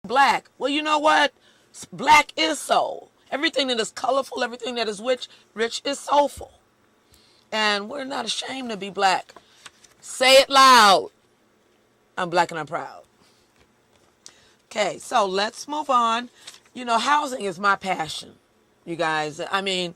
black. Well, you know what? Black is soul. Everything that is colorful, everything that is rich is soulful. And we're not ashamed to be black. Say it loud. I'm black and I'm proud. Okay, so let's move on. You know, housing is my passion, you guys. I mean,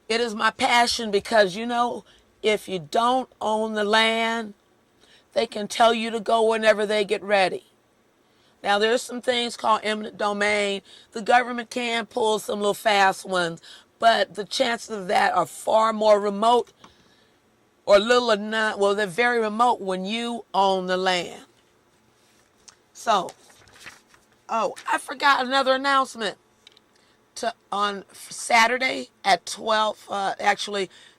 it is my passion because, you know, if you don't own the land, they can tell you to go whenever they get ready. Now, there's some things called eminent domain. The government can pull some little fast ones, but the chances of that are far more remote, or little or none. Well, they're very remote when you own the land. So, oh, I forgot another announcement. On Saturday at 12,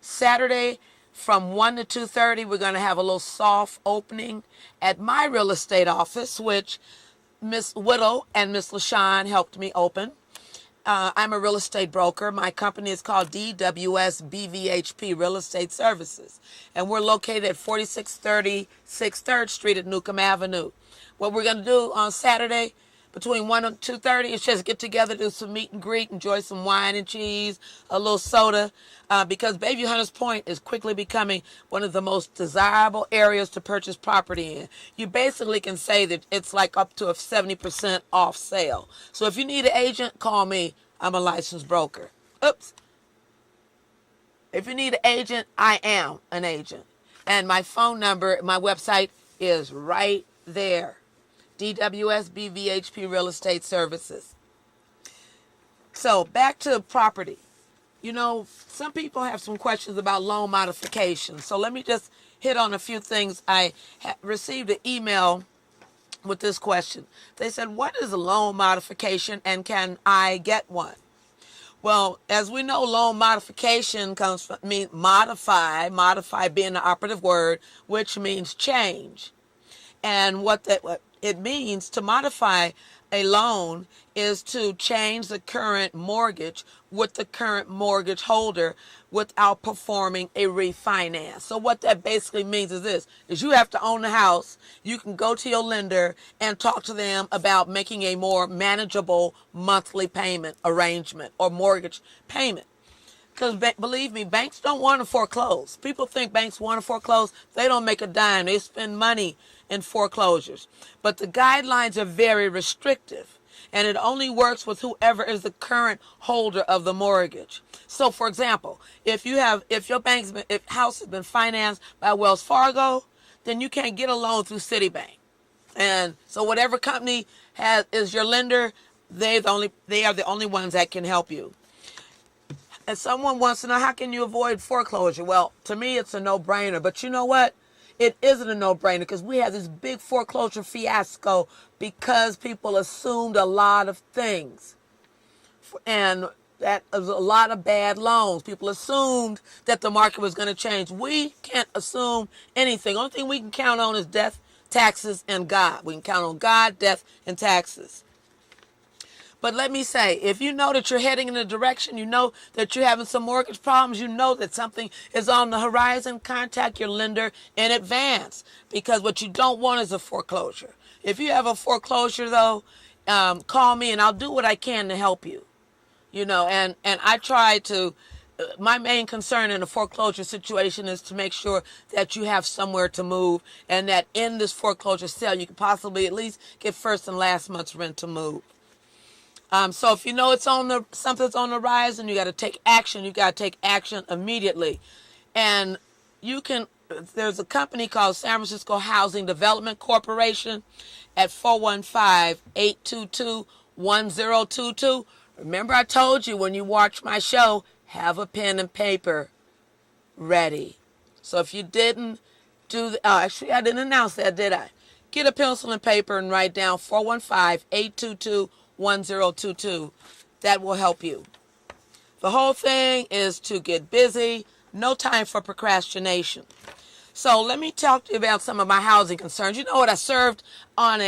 Saturday from 1 to 2:30, we're going to have a little soft opening at my real estate office, which Miss Whittle and Miss LaShawn helped me open. I'm a real estate broker. My company is called DWS BVHP Real Estate Services, and we're located at 4636 3rd Street at Newcomb Avenue. What we're going to do on Saturday between 1 and 2:30 is just get together, do some meet and greet, enjoy some wine and cheese, a little soda, because Bayview Hunters Point is quickly becoming one of the most desirable areas to purchase property in. You basically can say that it's like up to a 70% off sale. So if you need an agent, call me. I'm a licensed broker. Oops. If you need an agent, I am an agent. And my phone number, my website is right there. DWS BVHP Real Estate Services. So back to property. You know, some people have some questions about loan modification. So let me just hit on a few things. I received an email with this question. They said, what is a loan modification and can I get one? Well, as we know, loan modification comes from modify being the operative word, which means change. And what it means to modify a loan is to change the current mortgage with the current mortgage holder without performing a refinance. So what that basically means is this, is you have to own the house. You can go to your lender and talk to them about making a more manageable monthly payment arrangement or mortgage payment. Because believe me, banks don't want to foreclose. People think banks want to foreclose. They don't make a dime. They spend money in foreclosures. But the guidelines are very restrictive. And it only works with whoever is the current holder of the mortgage. So, for example, if your house has been financed by Wells Fargo, then you can't get a loan through Citibank. And so whatever company is your lender, they are the only ones that can help you. And someone wants to know, how can you avoid foreclosure? Well, to me, it's a no-brainer. But you know what? It isn't a no-brainer because we have this big foreclosure fiasco because people assumed a lot of things. And that was a lot of bad loans. People assumed that the market was going to change. We can't assume anything. Only thing we can count on is death, taxes, and God. We can count on God, death, and taxes. But let me say, if you know that you're heading in a direction, you know that you're having some mortgage problems, you know that something is on the horizon, contact your lender in advance. Because what you don't want is a foreclosure. If you have a foreclosure, though, call me and I'll do what I can to help you. You know, and I try to, my main concern in a foreclosure situation is to make sure that you have somewhere to move and that in this foreclosure sale, you can possibly at least get first and last month's rent to move. So if you know something's on the rise and you got to take action, you got to take action immediately. And there's a company called San Francisco Housing Development Corporation at 415-822-1022. Remember I told you when you watch my show, have a pen and paper ready. So if you didn't actually I didn't announce that, did I? Get a pencil and paper and write down 415-822-1022. That will help you. The whole thing is to get busy, no time for procrastination. So let me talk to you about some of my housing concerns. You know what? I served on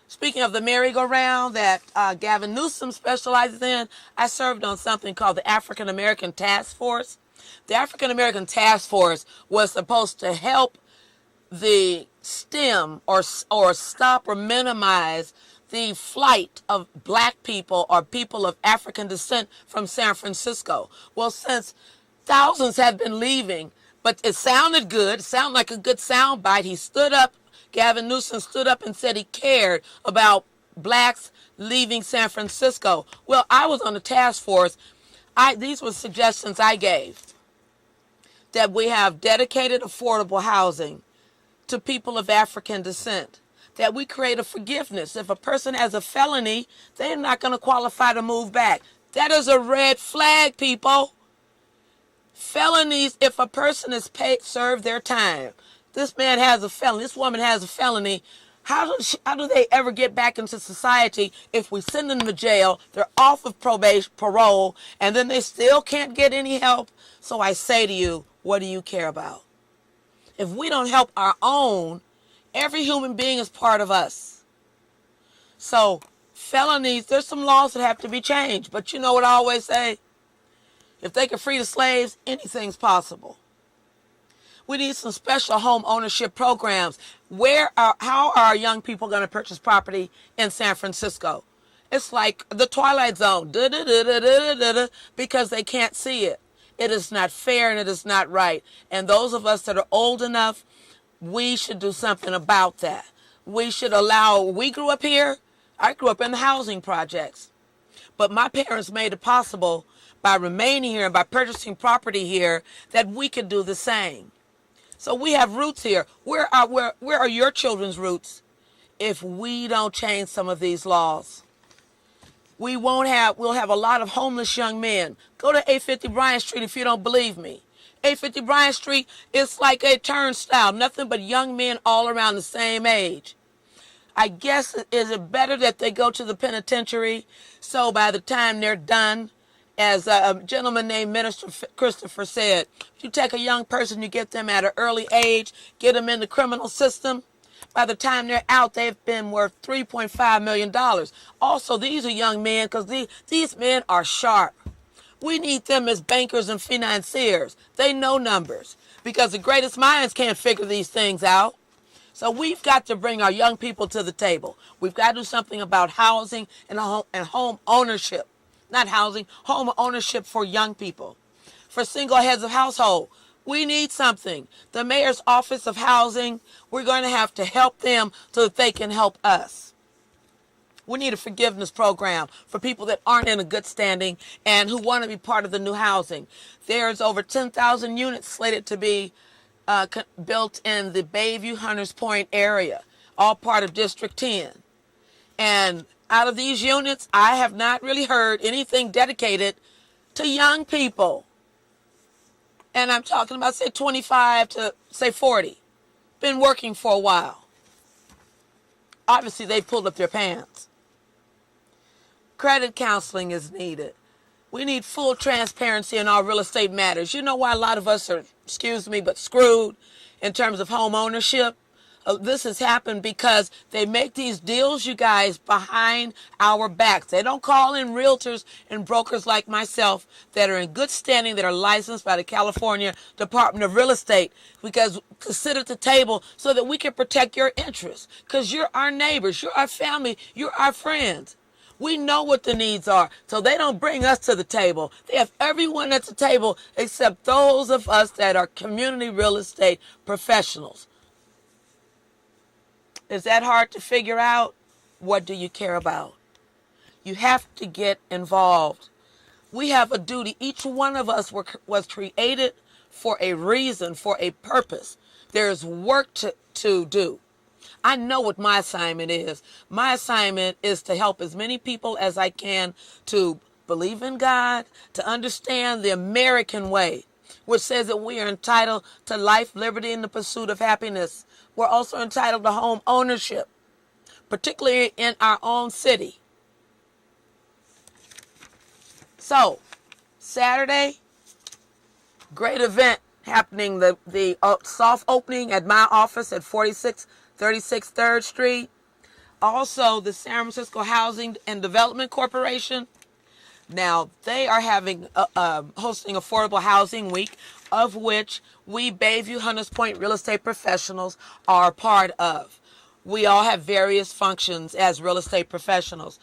speaking of the merry-go-round that Gavin Newsom specializes in, I served on something called the African American Task Force. The African American Task Force was supposed to help the stem or stop or minimize the flight of black people or people of African descent from San Francisco. Well, since thousands have been leaving, but it sounded good, it sounded like a good sound bite, he stood up, Gavin Newsom stood up and said he cared about blacks leaving San Francisco. Well, I was on the task force. These were suggestions I gave, that we have dedicated affordable housing to people of African descent, that we create a forgiveness. If a person has a felony, they're not going to qualify to move back. That is a red flag, people. Felonies, if a person is paid, served their time. This man has a felony, this woman has a felony. How do they ever get back into society if we send them to jail, they're off of probation, parole, and then they still can't get any help? So I say to you, what do you care about? If we don't help our own, every human being is part of us. So felonies, there's some laws that have to be changed. But you know what I always say? If they can free the slaves, anything's possible. We need some special home ownership programs. How are our young people going to purchase property in San Francisco? It's like the Twilight Zone, because they can't see it. It is not fair and it is not right. And those of us that are old enough, we should do something about that. We grew up here. I grew up in the housing projects. But my parents made it possible by remaining here and by purchasing property here that we could do the same. So we have roots here. Where are your children's roots if we don't change some of these laws? We'll have a lot of homeless young men. Go to 850 Bryant Street if you don't believe me. 850 Bryant Street is like a turnstile, nothing but young men all around the same age. I guess, is it better that they go to the penitentiary so by the time they're done, as a gentleman named Minister Christopher said, you take a young person, you get them at an early age, get them in the criminal system. By the time they're out, they've been worth $3.5 million. Also, these are young men because these men are sharp. We need them as bankers and financiers. They know numbers because the greatest minds can't figure these things out. So we've got to bring our young people to the table. We've got to do something about housing and home ownership. Not housing, home ownership for young people. For single heads of household, we need something. The mayor's office of housing, we're going to have to help them so that they can help us. We need a forgiveness program for people that aren't in a good standing and who want to be part of the new housing. There's over 10,000 units slated to be built in the Bayview Hunters Point area, all part of District 10. And out of these units, I have not really heard anything dedicated to young people. And I'm talking about, say, 25 to, say, 40. Been working for a while. Obviously, they pulled up their pants. Credit counseling is needed. We need full transparency in our real estate matters. You know why a lot of us are, screwed in terms of home ownership? This has happened because they make these deals, you guys, behind our backs. They don't call in realtors and brokers like myself that are in good standing, that are licensed by the California Department of Real Estate, because to sit at the table so that we can protect your interests. Because you're our neighbors, you're our family, you're our friends. We know what the needs are, so they don't bring us to the table. They have everyone at the table except those of us that are community real estate professionals. Is that hard to figure out? What do you care about? You have to get involved. We have a duty. Each one of us was created for a reason, for a purpose. There's work to do. I know what my assignment is. My assignment is to help as many people as I can to believe in God, to understand the American way, which says that we are entitled to life, liberty, and the pursuit of happiness. We're also entitled to home ownership, particularly in our own city. So, Saturday, great event happening, the soft opening at my office at 4636 3rd Street. Also, the San Francisco Housing and Development Corporation. Now, they are having hosting Affordable Housing Week, of which we Bayview Hunters Point real estate professionals are a part of. We all have various functions as real estate professionals.